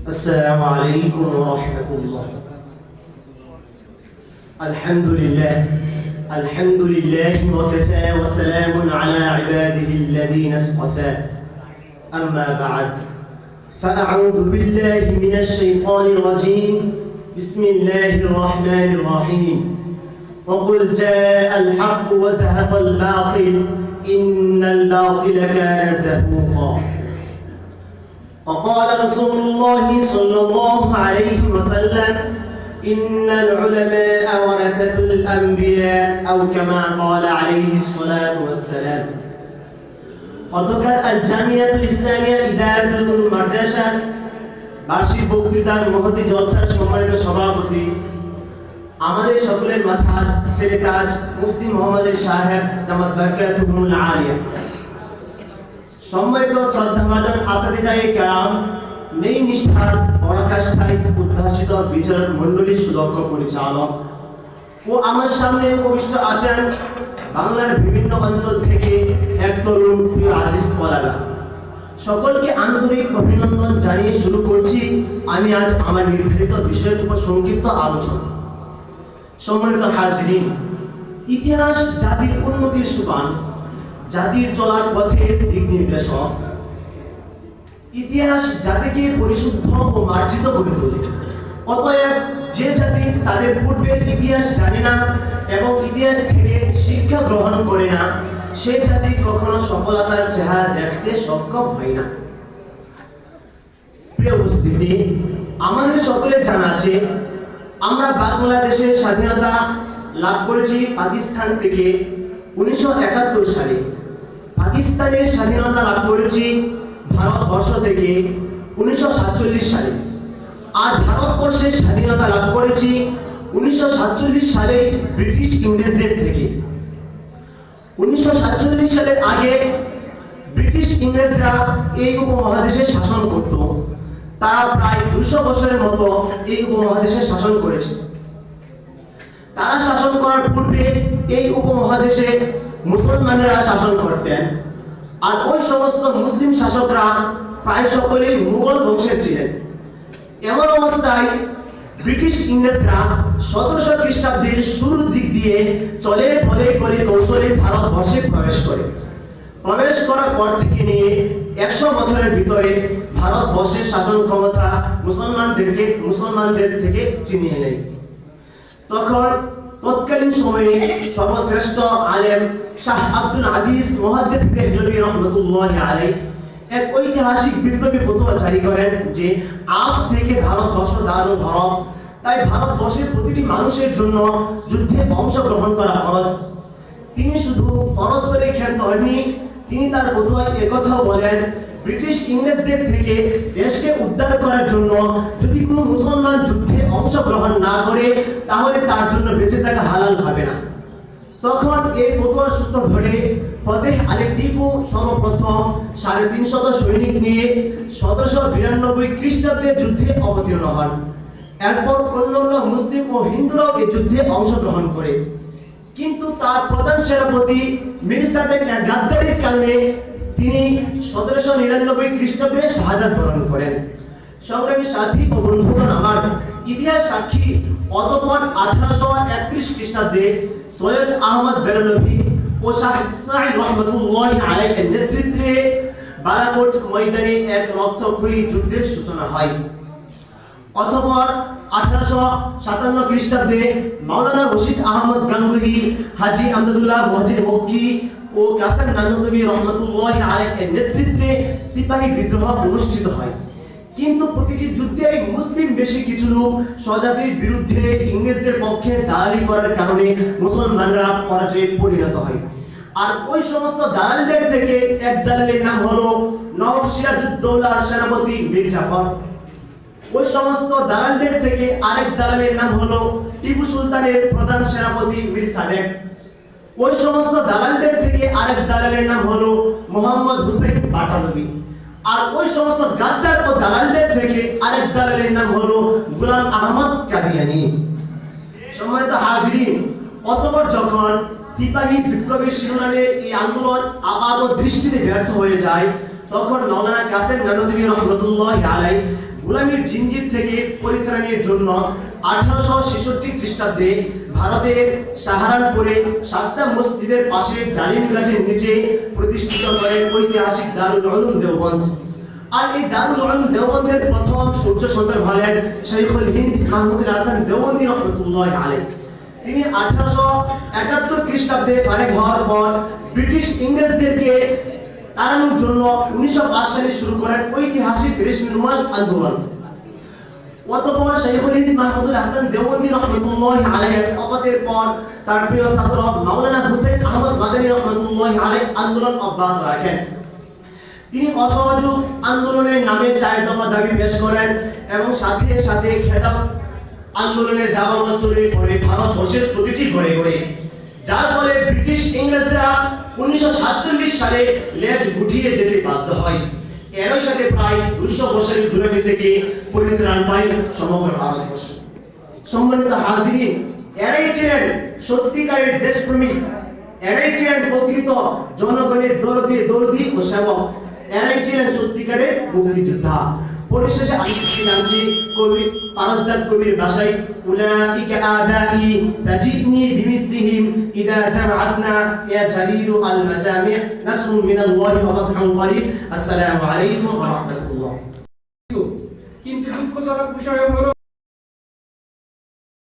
السلام عليكم ورحمة الله. الحمد لله وكفى وسلام على عباده الذين اصطفى. أما بعد فأعوذ بالله من الشيطان الرجيم. بسم الله الرحمن الرحيم. وقل جاء الحق وزهق الباطل إن الباطل كان زهوقا. وقال رسول الله صلى الله عليه وسلم إن العلماء ورثة الأنبياء أو كما قال عليه الصلاة والسلام. অতঃপর আল জামিয়াতুল ইসলামিয়া ইদারাতুল মাদ্রাসা বার্ষিক বক্তৃতার মহতি জলসার সম্মানিত সভাপতি আমাদের সকলের মাথার সেরে তাজ মুফতি মোহাম্মদ সাহেব দামাত বারাকাতুহুল আলিয়া, সম্মানিত শ্রদ্ধাভাজন আসাদিজায়ে কেরাম, নেই নিষ্ঠার পরাকাষ্ঠায় উদ্ভাসিত বিচারক মণ্ডলীর সুদক্ষ পরিচালক ও আমার সামনে উপবিষ্ট আছেন বাংলার বিভিন্ন অঞ্চল থেকে এক তরুণ প্রিয় আজিজ পলাগা, সকলকে আন্তরিক অভিনন্দন জানিয়ে শুরু করছি আমি আজ আমার নির্ধারিত বিষয়ের উপর সংক্ষিপ্ত আলোচনা। সম্মানিত হাজিরিন, ইতিহাস জাতির উন্নতির সোপান, জাতির চলার পথের দিক নির্দেশক। ইতিহাস জাতিকে পরিশুদ্ধ ও মার্জিত করে তোলে। অতএব যে জাতি তাদের পূর্বের ইতিহাস জানে না এবং ইতিহাস থেকে শিক্ষা গ্রহণ করে না, সে জাতি কখনো সফলতার চেহারা দেখতে সক্ষম হয় না। প্রিয় উপস্থিতি, আমাদের সকলের জানা আছে আমরা বাংলাদেশের স্বাধীনতা লাভ করেছি পাকিস্তান থেকে 1971 সালে। পাকিস্তানের স্বাধীনতা লাভ করেছি ভারতবর্ষ থেকে 1947 সালে। আর ভারতবর্ষের স্বাধীনতা লাভ করেছি 1947 সালে ব্রিটিশ ইংরেজদের থেকে। 1947 সালের আগে ব্রিটিশ ইংরেজরা এই উপমহাদেশে শাসন করত। তারা প্রায় 200 বছরের মতো এই উপমহাদেশে শাসন করেছে। তারা শাসন করার পূর্বে এই উপমহাদেশে মুসলমানেরা শাসন করতেন। আর ওই সমস্ত মুসলিম শাসকরা প্রায় সকলেই মুঘল বংশের ছিলেন। এমন অবস্থায় ব্রিটিশ ইংরেজরা 1700 খ্রিস্টাব্দের শুরুর দিক দিয়ে চলে বলে গলে কৌশলে ভারতবর্ষে প্রবেশ করার পর থেকে নিয়ে 100 বছরের ভিতরে ভারতবর্ষের শাসন ক্ষমতা মুসলমানদের থেকে ছিনিয়ে নেয়। তখন তৎকালীন সময়ে সর্বশ্রেষ্ঠ আলেম শাহ আব্দুল আজিজ মুহাদ্দিস দেহলভী রাহমাতুল্লাহি আলাইহি এক ঐতিহাসিক বিপ্লবী ফতোয়া জারি করেন যে আজ থেকে ভারতবর্ষ দারুল হরব, তাই ভারতবর্ষের প্রতিটি মানুষের জন্য যুদ্ধে অংশগ্রহণ করা ফরজ। তিনি শুধু ফরজ বলে খ্যাত হননি, তিনি তার ফতোয়ায় একথাও বলেন ব্রিটিশ ইংরেজদের থেকে দেশকে উদ্ধার করার জন্য যদি কোনো মুসলমান যুদ্ধে অংশগ্রহণ না করে তাহলে তার জন্য বেঁচে থাকা হালাল হবে না। তখন এই ফতোয়ার সূত্র ধরে ফতেহ আলী টিপু সর্বপ্রথম 350 সৈনিক নিয়ে 1792 খ্রিস্টাব্দে যুদ্ধে অবতীর্ণ হন। এরপর অন্যান্য মুসলিম ও হিন্দুরাও এই যুদ্ধে অংশগ্রহণ করে, কিন্তু তার প্রধান সেনাপতি মীর সাদেক গাদ্দারির কারণে তিনি 1799 খ্রিস্টাব্দে শাহাদাত বরণ করেন। সংগ্রামী সাথী ও বন্ধুগণ, আমার ইতিহাস সাক্ষী অতঃপর 1831 খ্রিস্টাব্দে সৈয়দ আহমদ বেরলভী ও শাহ ইসমাইল রহমাতুল্লাহি আলাইহির নেতৃত্বে বালাকোট ময়দানে এক রক্তক্ষয়ী যুদ্ধের সূচনা হয়। অতঃপর 1857 খ্রিস্টাব্দে মাওলানা রশিদ আহমদ গাঙ্গুহি, হাজী আমদাদুল্লাহ মহজিদ মক্কি ও কাসেম নানুতুবি রহমাতুল্লাহি আলাইহির নেতৃত্বে সিপাহী বিদ্রোহ অনুষ্ঠিত হয়। কিন্তু প্রতিটি যুদ্ধে মুসলিম বেশি কিছু লোক স্বজাতির বিরুদ্ধে ইংরেজদের পক্ষে দালালি করার কারণে মুসলমানরা পরাজয়ে পরিণত হয়। আর ওই সমস্ত দালালদের থেকে এক দালালের নাম হলো নবাব সিরাজউদ্দৌলার সেনাপতি মীর জাফর। ওই সমস্ত দালালদের থেকে আরেক দালালের নাম হলো টিপু সুলতানের প্রধান সেনাপতি মীর সাদেক। ওই সমস্ত দালালদের থেকে আরেক দালালের নাম হলো মোহাম্মদ হুসাইন বাটালভী। আর ওই সমস্ত গাদ্দার ও দালালদের থেকে আরেক দালালের নাম হলো গোলাম আহমদ কাদিয়ানি। সম্মানিত হাজিরিন, অতঃপর যখন সিপাহী বিপ্লবী শিরোনামে এই আন্দোলন আপাত দৃষ্টিতে ব্যর্থ হয়ে যায়, তখন মাওলানা কাসেম নানুতুবি রহমাতুল্লাহি আলাইহি গোলামীর জিঞ্জির থেকে পরিত্রাণের জন্য 1866 খ্রিস্টাব্দে ভারতের সাহারানপুরে সাতটা মসজিদের পাশে ডালিম গাছের নিচে প্রতিষ্ঠিত করেন ঐতিহাসিক দারুল উলুম দেওবন্দ। আর এই দারুল উলুম দেওবন্দের প্রথম সূর্য সন্তান হলেন শাইখুল হিন্দ মাহমুদুল হাসান দেওবন্দি রহমাতুল্লাহি আলাইহি। তিনি 1871 খ্রিস্টাব্দে ফারেক হওয়ার পর ব্রিটিশ ইংরেজদেরকে তাড়ানোর জন্য 1905 সালে শুরু করেন ঐতিহাসিক রেশমি রুমাল আন্দোলন। অতঃপর শাইখুল হিন্দ মাহমুদুল হাসান দেওবন্দি রহমাতুল্লাহি আলাইহির ওফাতের পর তার প্রিয় ছাত্র মাওলানা হুসাইন আহমদ মাদানী রহমাতুল্লাহি আলাইহি আন্দোলন অব্যাহত রাখেন। তিনি অসহযোগ আন্দোলনের নামে 4 দফা দাবি পেশ করেন এবং সাথে সাথে খেলাফ আন্দোলনের দাবানল তৈরি করে ভারতবর্ষের প্রতিটি ঘরে ঘরে, যার ফলে ব্রিটিশ ইংরেজরা 1947 সালে লেজ গুটিয়ে যেতে বাধ্য হয়। এরই সাথে প্রায় 200 বছরের গোলামি থেকে পরিত্রাণ পায় সমগ্র ভারতবর্ষ। সম্মানিত হাজিরিন, এরাই ছিলেন সত্যিকারের দেশপ্রেমিক, এরাই ছিলেন প্রকৃত জনগণের দরদি ও সেবক, এরাই ছিলেন সত্যিকারের মুক্তিযোদ্ধা। পরিশেষে আমি জানছি কবি পারসদাদ কবির ভাষায়, উলাইকা আদাই তাজিনি বিমিদ্দিহিম ইদা জামাআতনা ইয়া জালিলু আল মাজামি' নাসরুম মিনাল্লাহি ওয়া ফাতহুন করিব। আসসালামু আলাইকুম ওয়া রাহমাতুল্লাহ। কিন্তু দুঃখজনক বিষয় হলো